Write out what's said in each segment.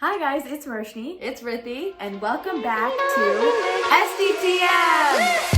Hi guys, it's Roshni. It's Rithi. And welcome back to SDTM!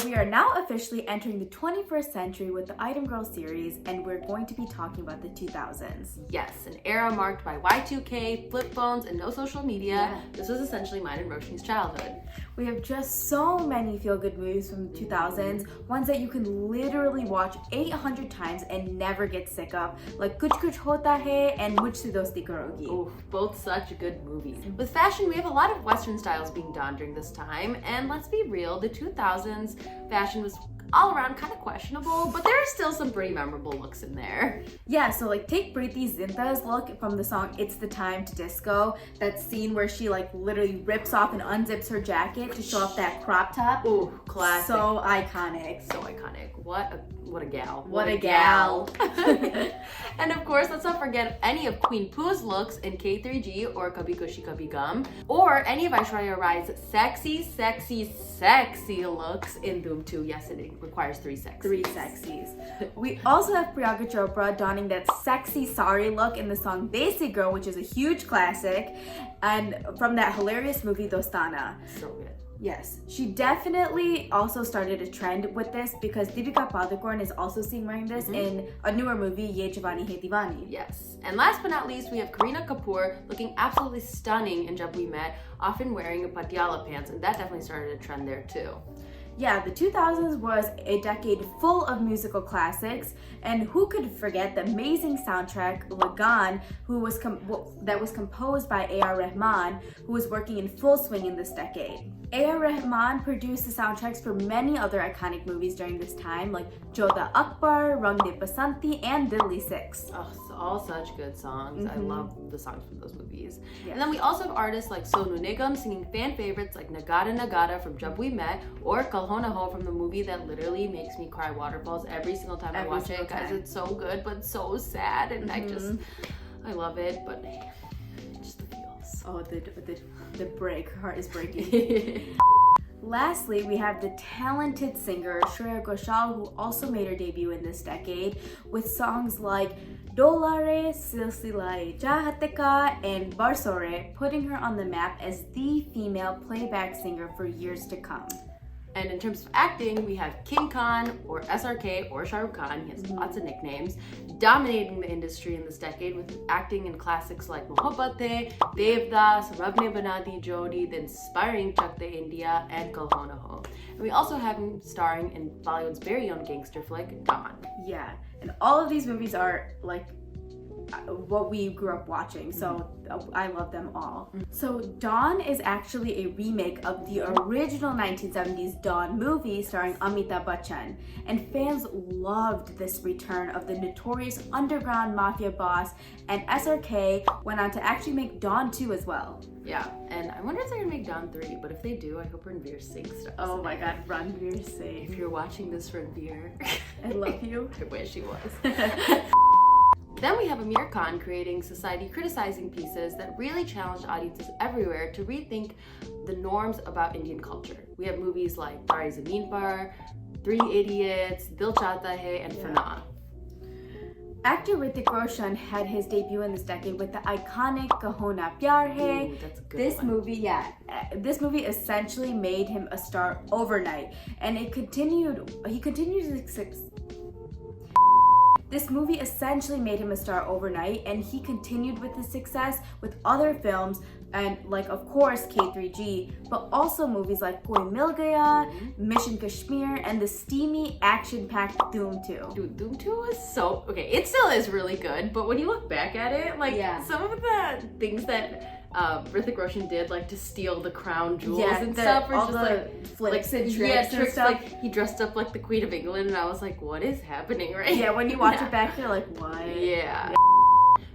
We are now officially entering the 21st century with the Item Girl series, and we're going to be talking about the 2000s. Yes, an era marked by Y2K, flip phones, and no social media. Yeah. This was essentially mine and Roshni's childhood. We have just so many feel-good movies from the 2000s, ones that you can literally watch 800 times and never get sick of, like Kuch Kuch Hota Hai and Mujhse Dosti Karogi. Ooh, both such good movies. With fashion, we have a lot of Western styles being donned during this time, and let's be real, the 2000s fashion was all around kind of questionable, but there are still some pretty memorable looks in there. Yeah, so like take Preeti Zinta's look from the song It's the Time to Disco, that scene where she like literally rips off and unzips her jacket to show off that crop top. Ooh, classic. So iconic. So iconic. What a gal. What a gal. And of course, let's not forget any of Queen Poo's looks in K3G or Kabhi Khushi Kabhi Gum, or any of Aishwarya Rai's sexy looks in Dhoom 2. Yes, it requires three sexies. We also have Priyanka Chopra donning that sexy sari look in the song Basic Girl, which is a huge classic, and from that hilarious movie Dostana. So good. Yes, she definitely also started a trend with this because Deepika Padukone is also seen wearing this in a newer movie, Ye Jawani Hai Diwani. Yes, and last but not least, we have Kareena Kapoor looking absolutely stunning in Jab We Met, often wearing patiala pants, and that definitely started a trend there too. Yeah, the 2000s was a decade full of musical classics, and who could forget the amazing soundtrack Lagan, that was composed by A.R. Rahman, who was working in full swing in this decade. A.R. Rahman produced the soundtracks for many other iconic movies during this time, like Jodha Akbar, Rang De Basanti, and Dilli 6. Oh, all such good songs. I love the songs from those movies. Yes. And then we also have artists like Sonu Nigam singing fan favorites like Nagata Nagata from Jab We Met, or Kal Ho Na Ho from the movie that literally makes me cry waterfalls every single time I watch it, guys. It's so good but so sad, and I love it, but just the feels. Oh, the break, heart is breaking. Lastly, we have the talented singer Shreya Ghoshal, who also made her debut in this decade with songs like Dolare, Silsilae Chahte Ka, and Barsore, putting her on the map as the female playback singer for years to come. And in terms of acting, we have King Khan, or SRK, or Shah Rukh Khan, he has lots of nicknames, dominating the industry in this decade with acting in classics like Mohabbat Hai, Devdas, Rab Ne Bana Di Jodi, The Inspiring Chak De India, and Kal Ho Na Ho. And we also have him starring in Bollywood's very own gangster flick, Don. Yeah, and all of these movies are like what we grew up watching, so I love them all. So Dawn is actually a remake of the original 1970s Dawn movie starring Amitabh Bachchan, and fans loved this return of the notorious underground mafia boss, and SRK went on to actually make Dawn 2 as well. Yeah, and I wonder if they're gonna make Dawn 3, but if they do, I hope Ranveer Singh stars. Oh my god, Ranveer Singh. If you're watching this, Ranveer, I love you. I wish he was. Then we have Amir Khan creating society-criticizing pieces that really challenged audiences everywhere to rethink the norms about Indian culture. We have movies like Tare Zameen Par, Three Idiots, Dil Chahta Hai, and Fana. Actor Hrithik Roshan had his debut in this decade with the iconic Kaho Na Pyar Hai. Ooh, that's a good one. This movie essentially made him a star overnight, and he continued to succeed. This movie essentially made him a star overnight, and he continued with his success with other films, and like of course K3G, but also movies like Koi Mil Gaya, Mission Kashmir, and the steamy action-packed Dhoom 2. Dude, Dhoom 2 is so, okay, it still is really good, but when you look back at it, like some of the things that Hrithik Roshan did, like to steal the crown jewels and stuff, all just the flips and tricks and stuff. Like he dressed up like the Queen of England, and I was like, what is happening right now? Yeah, when you watch it back, you're like, what? Yeah.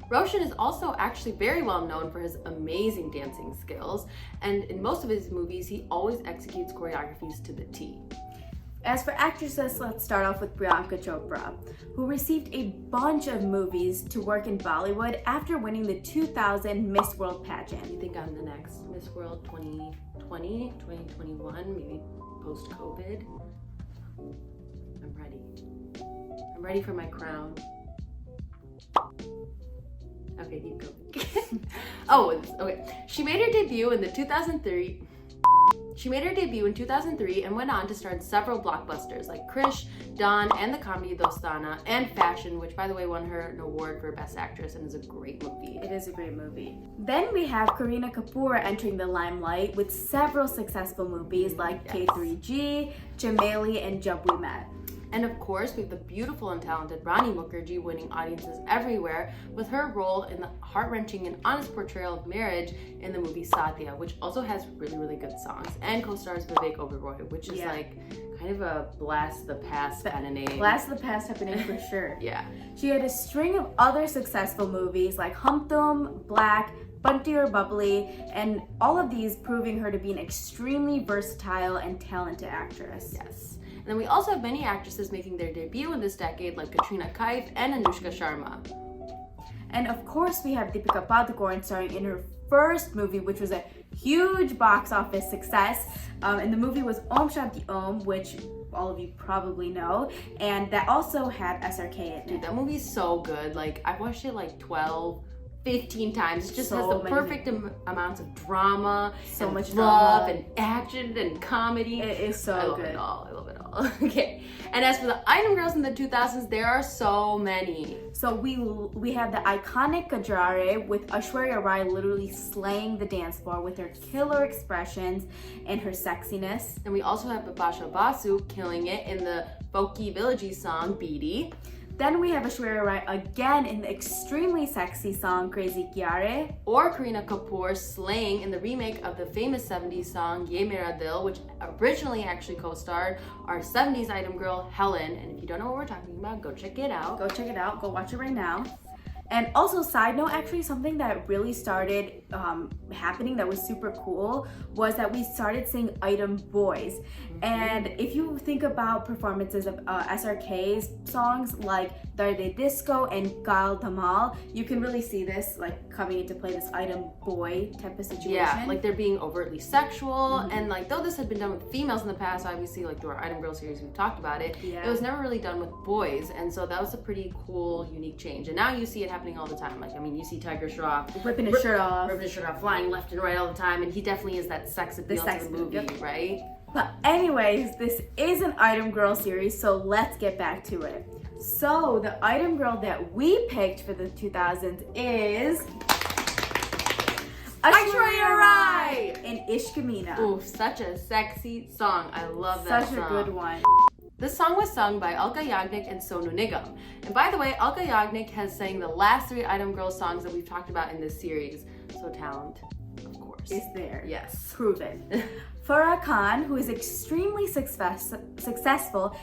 Roshan is also actually very well known for his amazing dancing skills, and in most of his movies, he always executes choreographies to the T. As for actresses, let's start off with Priyanka Chopra, who received a bunch of movies to work in Bollywood after winning the 2000 Miss World pageant. You think I'm the next Miss World 2020, 2021, maybe post-COVID? I'm ready. I'm ready for my crown. Okay, keep going. Okay. She made her debut in 2003 and went on to star in several blockbusters like Krish, Dawn, and the comedy Dostana, and Fashion, which by the way won her an award for Best Actress and is a great movie. It is a great movie. Then we have Kareena Kapoor entering the limelight with several successful movies like K3G, Chameli, and Jab We Met. And of course, we have the beautiful and talented Rani Mukherjee winning audiences everywhere with her role in the heart-wrenching and honest portrayal of marriage in the movie Satya, which also has really, really good songs, and co-stars Vivek Oberoi, which is like kind of a blast the past kind of name. Blast the past type of name for sure. Yeah. She had a string of other successful movies like Hum Tum, Black, Bunty or Bubbly, and all of these proving her to be an extremely versatile and talented actress. Yes. And then we also have many actresses making their debut in this decade like Katrina Kaif and Anushka Sharma. And of course we have Deepika Padukone starring in her first movie, which was a huge box office success. And the movie was Om Shanti Om, which all of you probably know, and that also had SRK in it. Dude, that movie's so good. Like, I've watched it like 15 times. It just has the perfect amounts of drama, so much love, drama, and action and comedy. It is so good. I love it all. Okay. And as for the item girls in the 2000s, there are so many. So we have the iconic Kajare with Aishwarya Rai literally slaying the dance floor with her killer expressions and her sexiness. And we also have Bipasha Basu killing it in the folky villagey song Beedi. Then we have Aishwarya Rai again in the extremely sexy song Crazy Kyare. Or Kareena Kapoor slaying in the remake of the famous 70s song Ye Mera Dil, which originally actually co-starred our 70s item girl Helen. And if you don't know what we're talking about, go check it out. Go check it out. Go watch it right now. And also, side note, actually something that really started happening that was super cool was that we started seeing item boys. And if you think about performances of SRK's songs like Darde Disco and Gal Dhamal, you can really see this like coming into play, this item boy type of situation. Yeah, like they're being overtly sexual, and like though this had been done with females in the past, obviously like through our item girl series we've talked about it, it was never really done with boys, and so that was a pretty cool, unique change. And now you see it happening all the time. Like, I mean, you see Tiger Shroff ripping his shirt off, flying left and right all the time, and he definitely is that sex appeal to the movie, right? But anyways, this is an item girl series, so let's get back to it. So the item girl that we picked for the 2000s is Aishwarya Rai in Ishq Meena. Ooh, such a sexy song. I love that song. Such a good one. This song was sung by Alka Yagnik and Sonu Nigam. And by the way, Alka Yagnik has sang the last 3 Item Girl songs that we've talked about in this series. So talent, of course, is there. Yes. Proven. Farah Khan, who is extremely successful.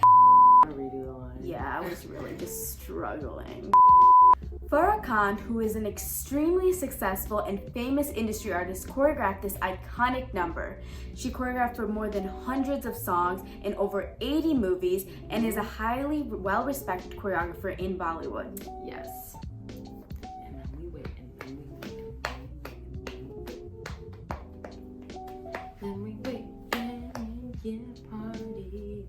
Redo the line. Yeah, I was really just struggling. Farah Khan, who is an extremely successful and famous industry artist, choreographed this iconic number. She choreographed for more than hundreds of songs in over 80 movies and is a highly well-respected choreographer in Bollywood. Yes. And then we wait, and then we wait. And yeah, party.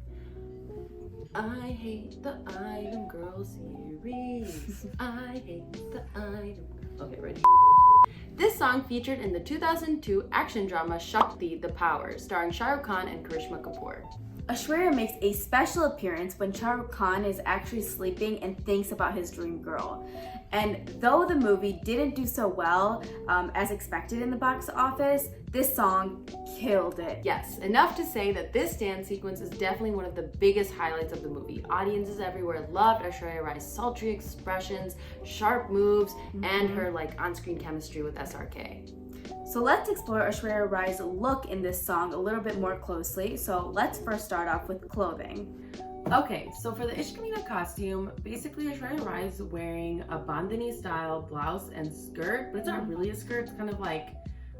I hate the Item Girl series. I hate the Item. Okay, ready? This song featured in the 2002 action drama Shakti: The Power, starring Shah Rukh Khan and Karishma Kapoor. Aishwarya makes a special appearance when Shah Rukh Khan is actually sleeping and thinks about his dream girl. And though the movie didn't do so well as expected in the box office, this song killed it. Yes, enough to say that this dance sequence is definitely one of the biggest highlights of the movie. Audiences everywhere loved Aishwarya Rai's sultry expressions, sharp moves, and her like on-screen chemistry with SRK. So let's explore Aishwarya Rai's look in this song a little bit more closely. So let's first start off with clothing. Okay, so for the Ishq Meena costume, basically Aishwarya Rai is wearing a bandhani style blouse and skirt, but it's not really a skirt, it's kind of like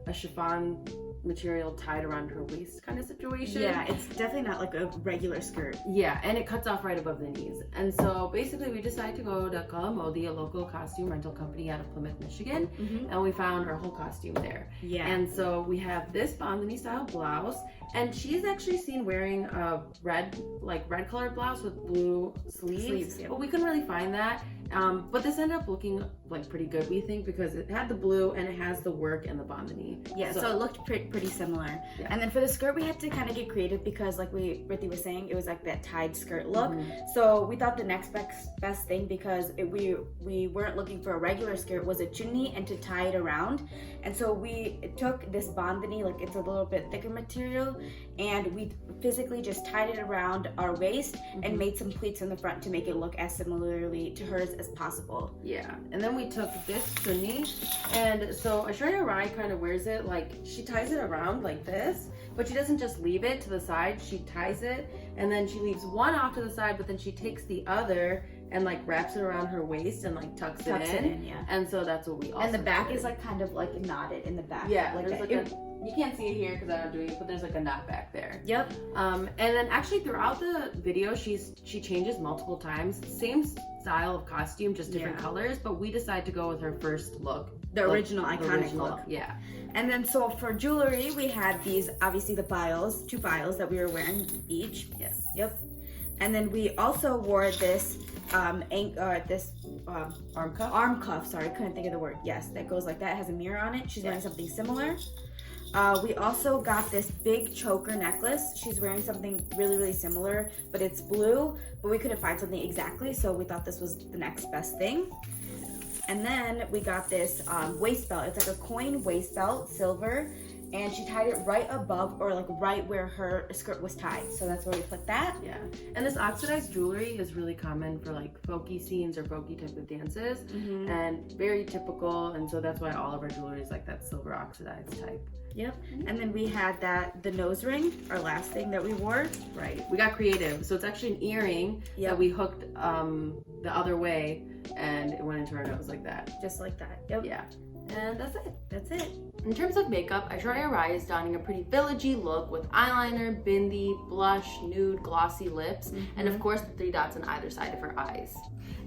a chiffon material tied around her waist kind of situation. Yeah, it's definitely not like a regular skirt. Yeah, and it cuts off right above the knees. And so basically we decided to go to Kalamodi, a local costume rental company out of Plymouth, Michigan, and we found our whole costume there. Yeah. And so we have this bandhani style blouse, and she's actually seen wearing a red colored blouse with blue sleeves, yeah. but we couldn't really find that. But this ended up looking like pretty good, we think, because it had the blue and it has the work and the bandhani. Yeah, so it looked pretty similar. Yeah. And then for the skirt, we had to kind of get creative because, like Rithi was saying, it was like that tied skirt look. So we thought the next best thing, because we weren't looking for a regular skirt, was a chunni and to tie it around. And so we took this bandhani, like it's a little bit thicker material, and we physically just tied it around our waist and made some pleats in the front to make it look as similarly to hers as possible. Yeah, and then we took this chunni, and so Aishwarya Rai kind of wears it like she ties it around like this, but she doesn't just leave it to the side. She ties it, and then she leaves one off to the side, but then she takes the other and like wraps it around her waist and like tucks it in. Yeah. And so that's what we also And the back did. is like kind of like knotted in the back. Yeah, like there's that. you can't see it here because I don't do it, but there's like a knot back there. Yep. And then actually throughout the video, she changes multiple times. Same style of costume, just different colors, but we decided to go with her first look. The original iconic look. Yeah. And then so for jewelry, we had these, obviously the files, 2 files that we were wearing each. Yes. Yep. And then we also wore this arm cuff, sorry, couldn't think of the word. Yes, that goes like that, it has a mirror on it. She's wearing something similar. We also got this big choker necklace. She's wearing something really similar, but it's blue, but we couldn't find something exactly, so we thought this was the next best thing. And then we got this waist belt. It's like a coin waist belt, silver, and she tied it right above, or like right where her skirt was tied. So that's where we put that. Yeah. And this oxidized jewelry is really common for like folky scenes or folky type of dances, and very typical. And so that's why all of our jewelry is like that silver oxidized type. Yep. And then we had the nose ring, our last thing that we wore. Right. We got creative. So it's actually an earring that we hooked the other way, and it went into our nose like that. Just like that. Yep. Yeah. And that's it. That's it. In terms of makeup, Aishwarya Rai is donning a pretty villagey look with eyeliner, bindi, blush, nude, glossy lips, and of course the 3 dots on either side of her eyes.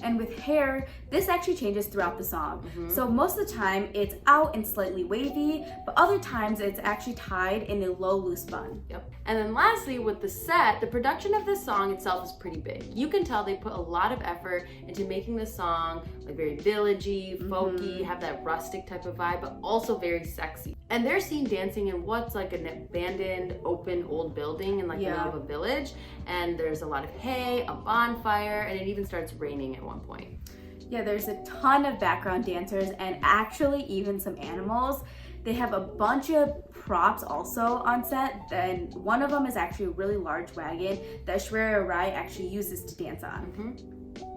And with hair, this actually changes throughout the song. So most of the time it's out and slightly wavy, but other times it's actually tied in a low loose bun. Yep. And then lastly, with the set, the production of this song itself is pretty big. You can tell they put a lot of effort into making this song like very villagey, folky, have that rustic type of vibe, but also very sexy. And they're seen dancing in what's like an abandoned, open, old building in like the middle of a village. And there's a lot of hay, a bonfire, and it even starts raining at one point. Yeah, there's a ton of background dancers and actually even some animals. They have a bunch of props also on set, and one of them is actually a really large wagon that Aishwarya Rai actually uses to dance on.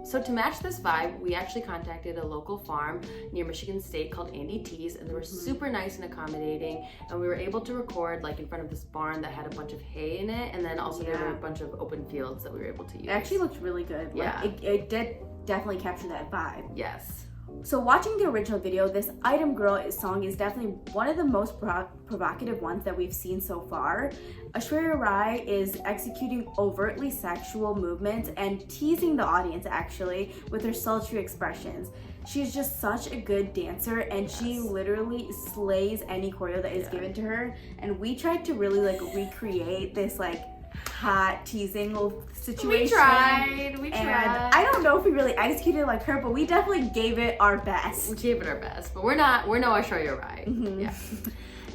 So to match this vibe, we actually contacted a local farm near Michigan State called Andy T's, and they were super nice and accommodating, and we were able to record like in front of this barn that had a bunch of hay in it, and then also there were a bunch of open fields that we were able to use. It actually looked really good. Yeah. Like, it did definitely capture that vibe. Yes. So watching the original video, this Item Girl song is definitely one of the most provocative ones that we've seen so far. Aishwarya Rai is executing overtly sexual movements and teasing the audience actually with her sultry expressions. She's just such a good dancer, and she literally slays any choreo that is given to her. And we tried to really like recreate this like hot teasing situation. We tried. And I don't know if we really executed like her, but we definitely gave it our best. We gave it our best, but we're no Aishwarya Rai. Yeah.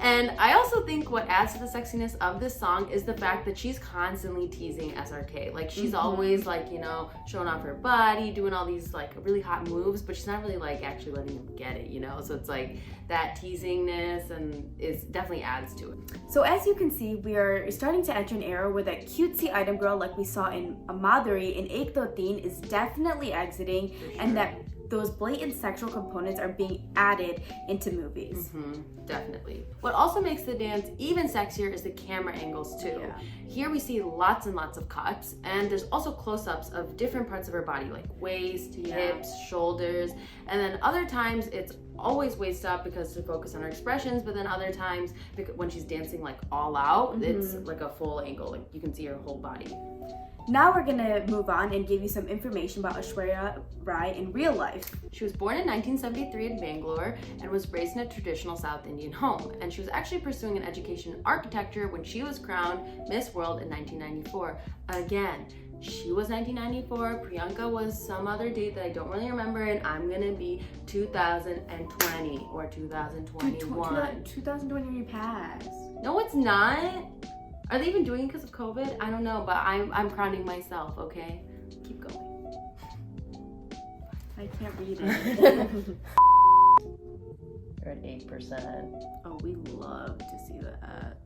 And I also think what adds to the sexiness of this song is the fact that she's constantly teasing SRK. Like she's always like, you know, showing off her body, doing all these like really hot moves, but she's not really like actually letting him get it, you know? So it's like that teasingness and is definitely adds to it. So as you can see, we are starting to enter an era where that cutesy item girl like we saw in Madhuri in Ek Do Teen is definitely exiting, and that those blatant sexual components are being added into movies. Definitely. What also makes the dance even sexier is the camera angles too. Yeah. Here we see lots and lots of cuts, and there's also close-ups of different parts of her body, like waist, hips, shoulders, and then other times it's always waist up because to focus on her expressions, but then other times when she's dancing like all out, it's like a full angle, like you can see her whole body. Now we're gonna move on and give you some information about Aishwarya Rai in real life. She was born in 1973 in Bangalore and was raised in a traditional South Indian home. And she was actually pursuing an education in architecture when she was crowned Miss World in 1994. Again, she was 1994, Priyanka was some other date that I don't really remember, and I'm gonna be 2020 or 2021. 2020 already passed. No, it's not. Are they even doing it because of COVID? I don't know, but I'm crowning myself, okay? Keep going. I can't read it. You're at 8%. Oh, we love to see that.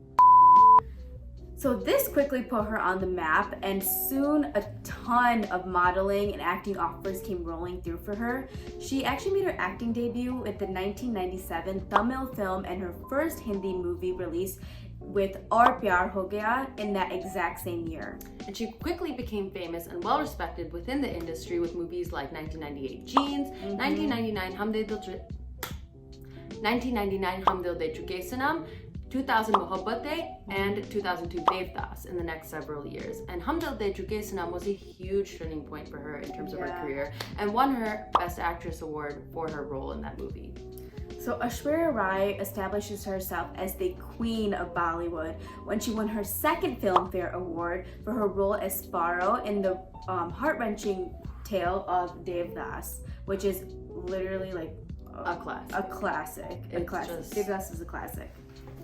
So this quickly put her on the map, and soon a ton of modeling and acting offers came rolling through for her. She actually made her acting debut with the 1997 Tamil film and her first Hindi movie release with Aur Pyar Ho Gaya in that exact same year. And she quickly became famous and well respected within the industry with movies like 1998 Jeans, 1999 Hum Dil De Chuke Sanam, 2000 Mohabbatein, and 2002 Devdas in the next several years. And Hum Dil De Chuke Sanam was a huge turning point for her in terms of her career and won her Best Actress award for her role in that movie. So Aishwarya Rai establishes herself as the queen of Bollywood when she won her second Filmfare Award for her role as Sparrow in the heart-wrenching tale of Devdas, which is literally like A classic. A classic. Devdas is a classic.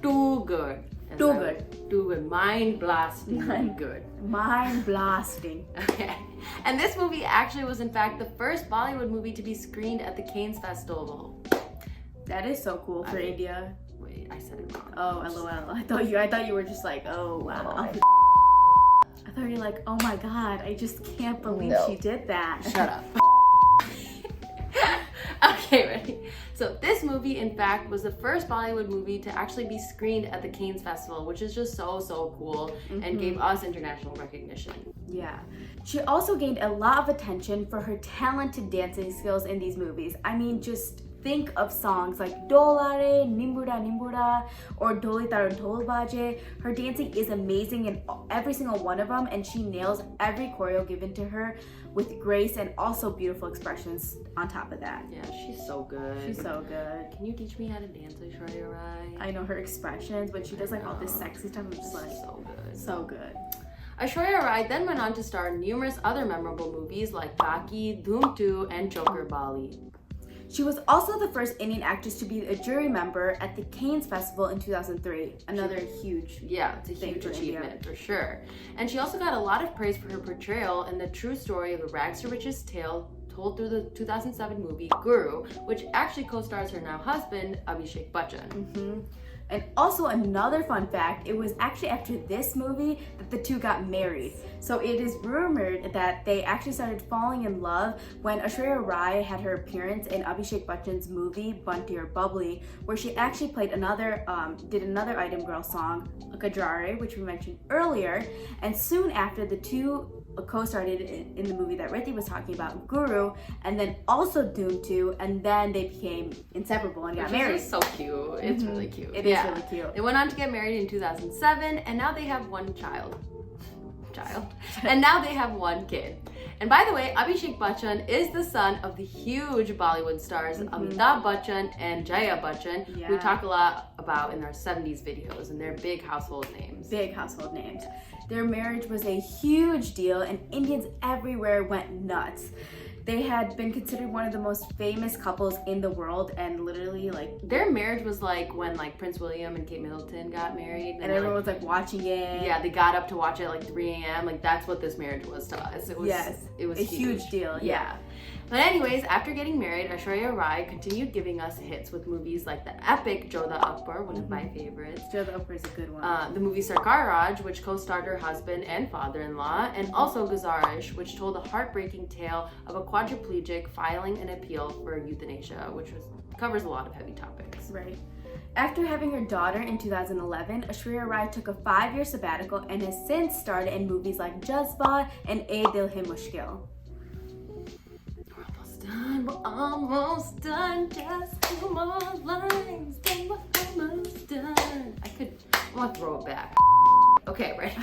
Too good. Too good. Too good. Mind-blasting good. Mind-blasting. Okay. And this movie actually was in fact the first Bollywood movie to be screened at the Cannes Festival. That is so cool for India. Wait, I said it wrong. Oh, LOL. I thought you were just like, oh wow. I thought you were like, oh my god, I just can't believe she did that. Shut up. Okay, ready? So this movie, in fact, was the first Bollywood movie to actually be screened at the Cannes Festival, which is just so cool and gave us international recognition. Yeah. She also gained a lot of attention for her talented dancing skills in these movies. I mean, just think of songs like Dolare, Nimbuda Nimbuda, or Doli Taran Tol Baje. Her dancing is amazing in every single one of them, and she nails every choreo given to her with grace and also beautiful expressions on top of that. Yeah, she's so good. She's so good. Can you teach me how to dance, Aishwarya Rai? I know her expressions, but she does like all this sexy stuff. I'm just like, so good. So good. Aishwarya Rai then went on to star in numerous other memorable movies like Baki, Dhoom 2, and Joker Bali. She was also the first Indian actress to be a jury member at the Cannes Festival in 2003. Another huge it's a huge achievement for sure. And she also got a lot of praise for her portrayal in the true story of a rags to riches tale told through the 2007 movie Guru, which actually co-stars her now husband, Abhishek Bachchan. And also another fun fact, it was actually after this movie that the two got married. So it is rumored that they actually started falling in love when Aishwarya Rai had her appearance in Abhishek Bachchan's movie Bunty or Bubbly, where she actually played did another Item Girl song, Kajare, which we mentioned earlier. And soon after, the two co-starred in the movie that Rithi was talking about, Guru, and then also Dhoom 2, and then they became inseparable and got married. It's so cute. It's really cute. It is really cute. They went on to get married in 2007, and now they have one child. And now they have one kid. And by the way, Abhishek Bachchan is the son of the huge Bollywood stars Amitabh Bachchan and Jaya Bachchan, who we talk a lot about in our 70s videos, and they're big household names. Big household names. Their marriage was a huge deal, and Indians everywhere went nuts. They had been considered one of the most famous couples in the world, and literally their marriage was like when Prince William and Kate Middleton got married, and everyone was watching it. Yeah, they got up to watch it at 3 a.m. That's what this marriage was to us. It was a huge deal. Yeah. But anyways, after getting married, Aishwarya Rai continued giving us hits with movies like the epic Jodha Akbar, one of my favorites. Jodha Akbar is a good one. The movie Sarkar Raj, which co-starred her husband and father-in-law, and also Guzarish, which told a heartbreaking tale of a quadriplegic, filing an appeal for euthanasia, which covers a lot of heavy topics. Right. After having her daughter in 2011, Aishwarya Rai took a 5-year sabbatical and has since starred in movies like Jazba and A Dil Hai Mushkil. We're almost done, just 2 more lines, then we're almost done. I want to throw it back. Okay, right.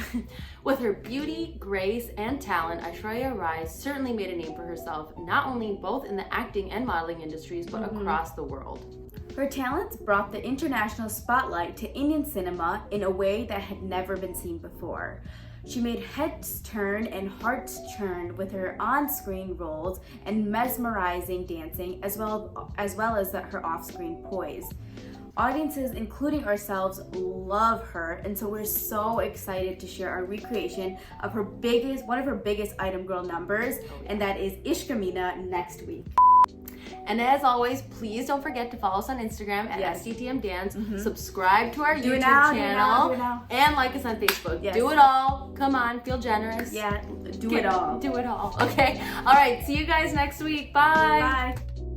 With her beauty, grace, and talent, Aishwarya Rai certainly made a name for herself, not only both in the acting and modeling industries, but across the world. Her talents brought the international spotlight to Indian cinema in a way that had never been seen before. She made heads turn and hearts churn with her on-screen roles and mesmerizing dancing, as well as her off-screen poise. Audiences, including ourselves, love her, and so we're so excited to share our recreation of one of her biggest item girl numbers, and that is Ishq Meena next week. And as always, please don't forget to follow us on Instagram at STTM Dance. Subscribe to our YouTube channel. And like us on Facebook. Yes. Do it all. Come on, feel generous. Yeah, do it all. Do it all. Okay. All right. See you guys next week. Bye. Bye.